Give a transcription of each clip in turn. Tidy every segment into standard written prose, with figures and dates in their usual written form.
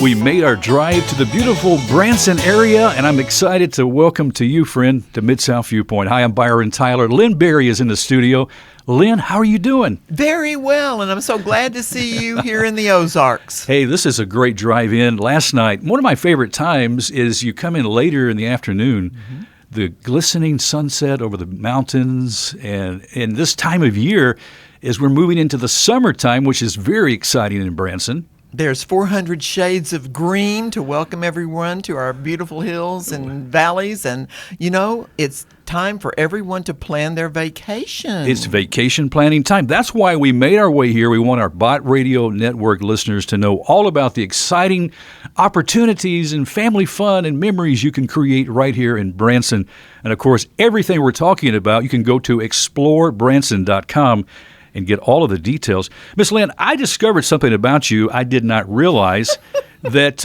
We made our drive to the beautiful Branson area, and I'm excited to welcome to you, friend, to Mid-South Viewpoint. Hi, I'm Byron Tyler. Lynn Berry is in the studio. Lynn, how are you doing? Very well, and I'm so glad to see you here in the Ozarks. Hey, this is a great drive-in. Last night, one of my favorite times is you come in later in the afternoon, the glistening sunset over the mountains, and in this time of year, as we're moving into the summertime, which is very exciting in Branson. There's 400 shades of green to welcome everyone to our beautiful hills and valleys. And, you know, it's time for everyone to plan their vacation. It's vacation planning time. That's why we made our way here. We want our Bot Radio Network listeners to know all about the exciting opportunities and family fun and memories you can create right here in Branson. And, of course, everything we're talking about, you can go to explorebranson.com and get all of the details. Miss Lynn, I discovered something about you I did not realize, that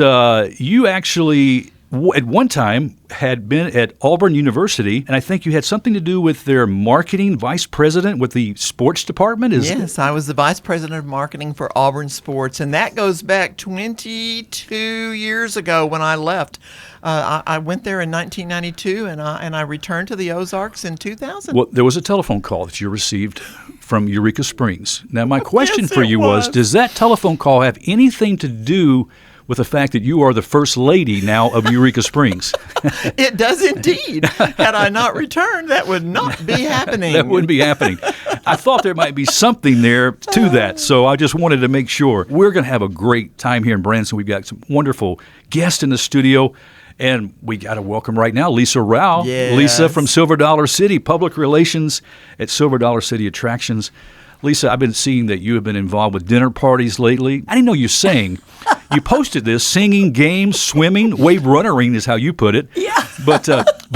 you actually, at one time, had been at Auburn University, and I think you had something to do with their marketing vice president with the sports department? Yes, I was the vice president of marketing for Auburn Sports, and that goes back 22 years ago when I left. I went there in 1992, and I returned to the Ozarks in 2000. Well, there was a telephone call that you received from Eureka Springs. Now, my question for you was, does that telephone call have anything to do with the fact that you are the first lady now of Eureka Springs? It does indeed. Had I not returned, that would not be happening. That wouldn't be happening. I thought there might be something there to that, so I just wanted to make sure. We're going to have a great time here in Branson. We've got some wonderful guests in the studio. And we got to welcome right now Lisa Rao. Yes. Lisa from Silver Dollar City, Public Relations at Silver Dollar City Attractions. Lisa, I've been seeing that you have been involved with dinner parties lately. I didn't know you sang. You posted this, singing, games, swimming, wave runnering is how you put it. Yeah. But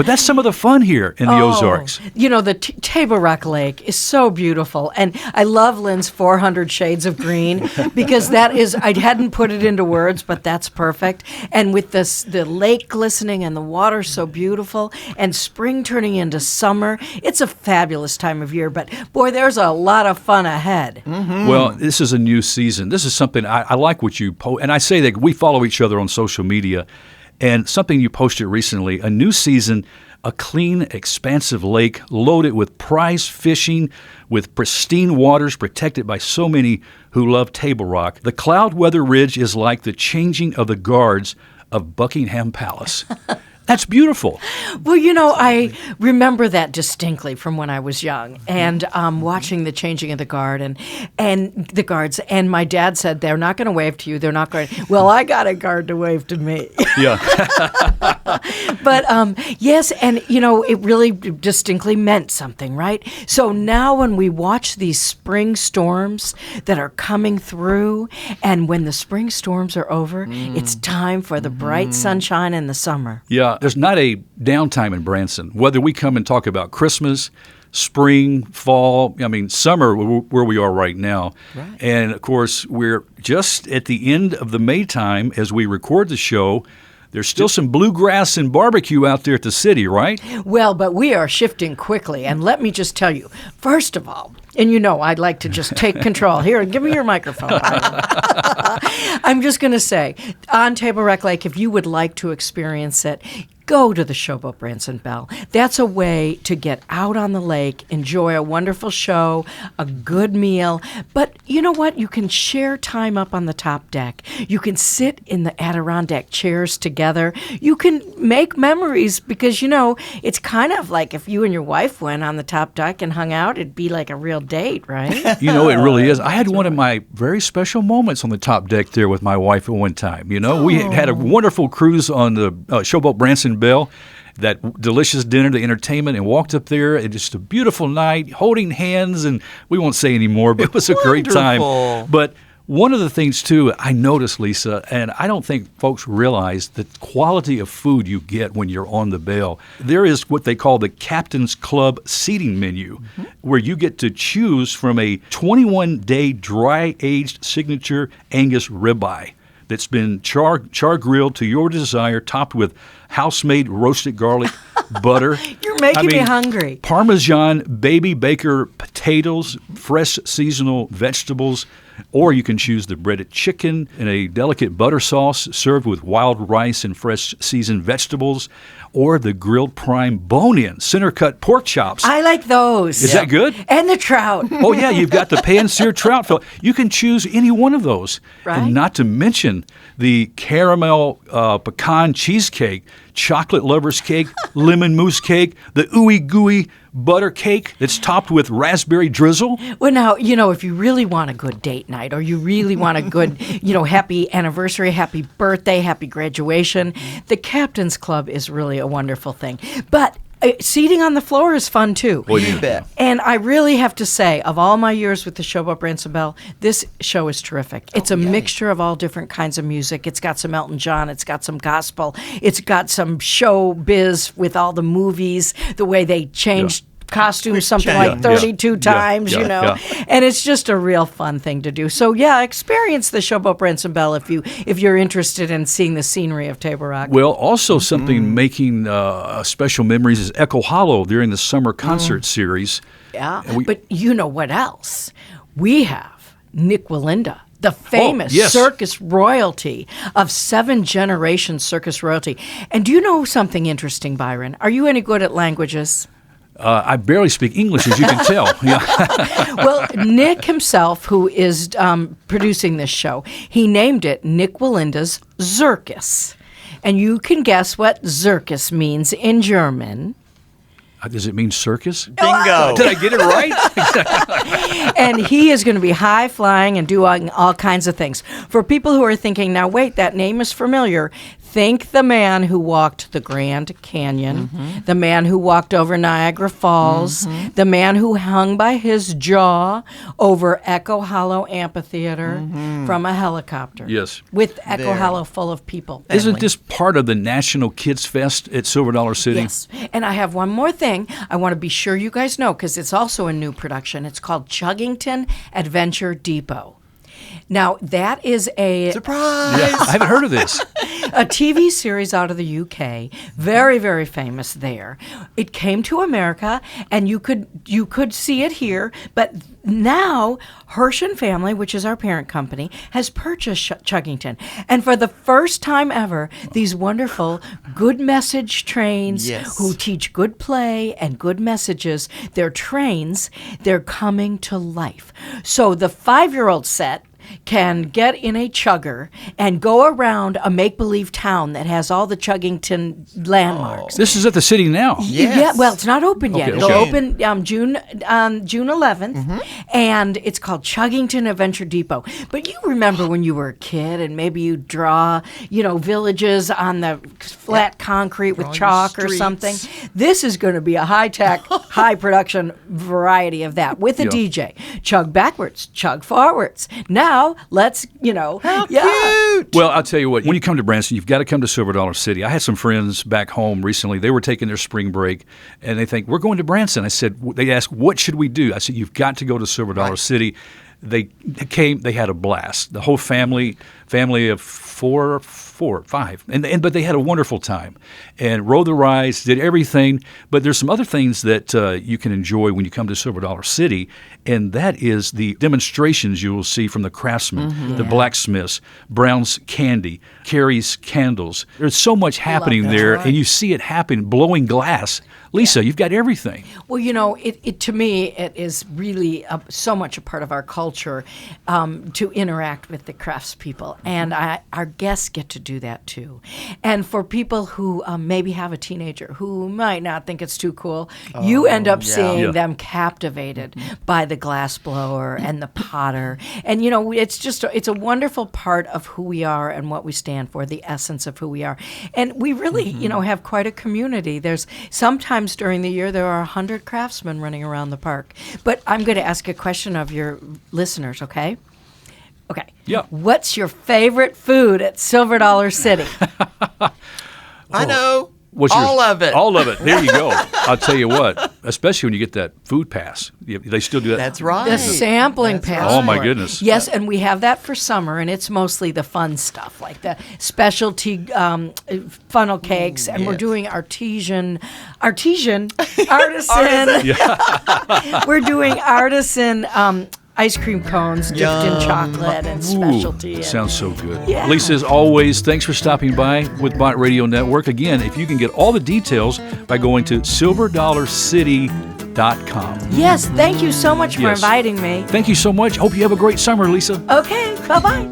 that's some of the fun here in the Ozarks. You know, the Table Rock Lake is so beautiful. And I love Lynn's 400 Shades of Green because that is, I hadn't put it into words, but that's perfect. And with the lake glistening and the water so beautiful and spring turning into summer, it's a fabulous time of year. But boy, there's a lot of fun ahead. Mm-hmm. Well, this is a new season. This is something I like what you post. And I say that we follow each other on social media. And something you posted recently, a new season, a clean, expansive lake loaded with prize fishing, with pristine waters protected by so many who love Table Rock. The Cloud Weather Ridge is like the changing of the guards of Buckingham Palace. That's beautiful. Well, you know, I remember that distinctly from when I was young and watching the changing of the guard and the guards. And my dad said, they're not going to wave to you. They're not going to. Well, I got a guard to wave to me. Yeah. But yes, and, you know, it really distinctly meant something, right? So now when we watch these spring storms that are coming through, and when the spring storms are over, it's time for the bright sunshine in the summer. Yeah. There's not a downtime in Branson. Whether we come and talk about Christmas, spring, fall, I mean, summer, where we are right now. Right. And, of course, we're just at the end of the May time as we record the show. There's still some bluegrass and barbecue out there at the city, right? Well, but we are shifting quickly. And let me just tell you, first of all, and you know I'd like to just take control. Here, give me your microphone. I'm just going to say, on Table Rock Lake, if you would like to experience it, go to the Showboat Branson Bell. That's a way to get out on the lake, enjoy a wonderful show, a good meal. But you know what? You can share time up on the top deck. You can sit in the Adirondack chairs together. You can make memories because, you know, it's kind of like if you and your wife went on the top deck and hung out, it'd be like a real date, right? You know, it really is. I had one of my very special moments on the top deck there with my wife at one time. You know, we had a wonderful cruise on the Showboat Branson Bell, that delicious dinner, the entertainment, and walked up there. It just a beautiful night, holding hands, and we won't say any more, but it was a great time. But one of the things, too, I noticed, Lisa, and I don't think folks realize the quality of food you get when you're on the Bell. There is what they call the Captain's Club seating menu, where you get to choose from a 21-day dry-aged signature Angus ribeye that's been char grilled to your desire, topped with house-made roasted garlic butter. You're making me hungry. Parmesan baby baker potatoes, fresh seasonal vegetables, or you can choose the breaded chicken in a delicate butter sauce served with wild rice and fresh seasoned vegetables, or the grilled prime bone-in center-cut pork chops. I like those. Is that good? And the trout. Oh, yeah, you've got the pan-seared trout fillet. You can choose any one of those. Right. And not to mention the caramel pecan cheesecake, chocolate lover's cake, lemon mousse cake, the ooey gooey butter cake that's topped with raspberry drizzle. Well, now, if you really want a good date night, or you really want a good, happy anniversary, happy birthday, happy graduation, the Captain's Club is really a wonderful thing. But seating on the floor is fun, too. Well, You bet. And I really have to say, of all my years with the Showboat Branson Bell, this show is terrific. It's a mixture of all different kinds of music. It's got some Elton John. It's got some gospel. It's got some showbiz with all the movies, the way they changed costumes something like 32 times, and it's just a real fun thing to do. So experience the Showboat Branson Bell if you're interested in seeing the scenery of Table Rock. Well, also something making special memories is Echo Hollow during the summer concert series. Yeah, but you know what else? We have Nick Walinda, the famous yes. circus royalty of 7 generations circus royalty. And do you know something interesting, Byron? Are you any good at languages? I barely speak English, as you can tell. Well, Nick himself, who is producing this show, he named it Nick Walinda's Zirkus. And you can guess what Zirkus means in German. Does it mean circus? Bingo. Did I get it right? And he is going to be high-flying and doing all kinds of things. For people who are thinking, now wait, that name is familiar, think the man who walked the Grand Canyon, the man who walked over Niagara Falls, the man who hung by his jaw over Echo Hollow Amphitheater from a helicopter. Yes. With Echo Hollow full of people. Isn't this part of the National Kids Fest at Silver Dollar City? Yes. And I have one more thing I want to be sure you guys know, because it's also a new production. It's called Chuggington Adventure Depot. Now, that is a Surprise! Yeah, I haven't heard of this. a TV series out of the UK, very, very famous there. It came to America, and you could see it here, but now Hirsch and Family, which is our parent company, has purchased Chuggington. And for the first time ever, these wonderful good message trains who teach good play and good messages, they're coming to life. So the 5-year-old set can get in a chugger and go around a make-believe town that has all the Chuggington landmarks. This is at the city now. Yes. Yeah, well, it's not open yet. Okay, It'll okay. open June 11th, and it's called Chuggington Adventure Depot. But you remember when you were a kid, and maybe you draw, villages on the flat concrete with chalk or something. This is going to be a high-tech, high-production variety of that with a DJ. Chug backwards, chug forwards. Now, let's, How cute! Well, I'll tell you what, when you come to Branson, you've got to come to Silver Dollar City. I had some friends back home recently. They were taking their spring break, and they think, we're going to Branson. They asked, what should we do? I said, you've got to go to Silver Dollar City. They came, they had a blast. The whole family of four, five, but they had a wonderful time and rode the rides, did everything. But there's some other things that you can enjoy when you come to Silver Dollar City, and that is the demonstrations you will see from the craftsmen, the blacksmiths, Brown's Candy, Carrie's Candles. There's so much happening there, and you see it happen, blowing glass. Lisa, you've got everything. Well, it to me, it is really so much a part of our culture to interact with the craftspeople, and our guests get to do that too. And for people who maybe have a teenager who might not think it's too cool, you end up seeing them captivated by the glass blower and the potter. And it's a wonderful part of who we are and what we stand for, the essence of who we are. And we really, have quite a community. There's sometimes during the year there are 100 craftsmen running around the park. But I'm going to ask a question of your listeners, okay? Okay. Yeah. What's your favorite food at Silver Dollar City? I know. What's all of it. All of it. There you go. I'll tell you what. especially when you get that food pass. They still do that. That's right. The sampling That's pass. Oh, my for it. goodness. Yes, and we have that for summer, and it's mostly the fun stuff, like the specialty funnel cakes, and we're Yes. doing artisan. We're doing artisan ice cream cones dipped in Yum. chocolate and specialty. Ooh, and- sounds so good. Yeah. Lisa, as always, thanks for stopping by with Bott Radio Network. Again, if you can get all the details by going to silverdollarcity.com. Yes, thank you so much for Yes. inviting me. Thank you so much. Hope you have a great summer, Lisa. Okay, bye-bye.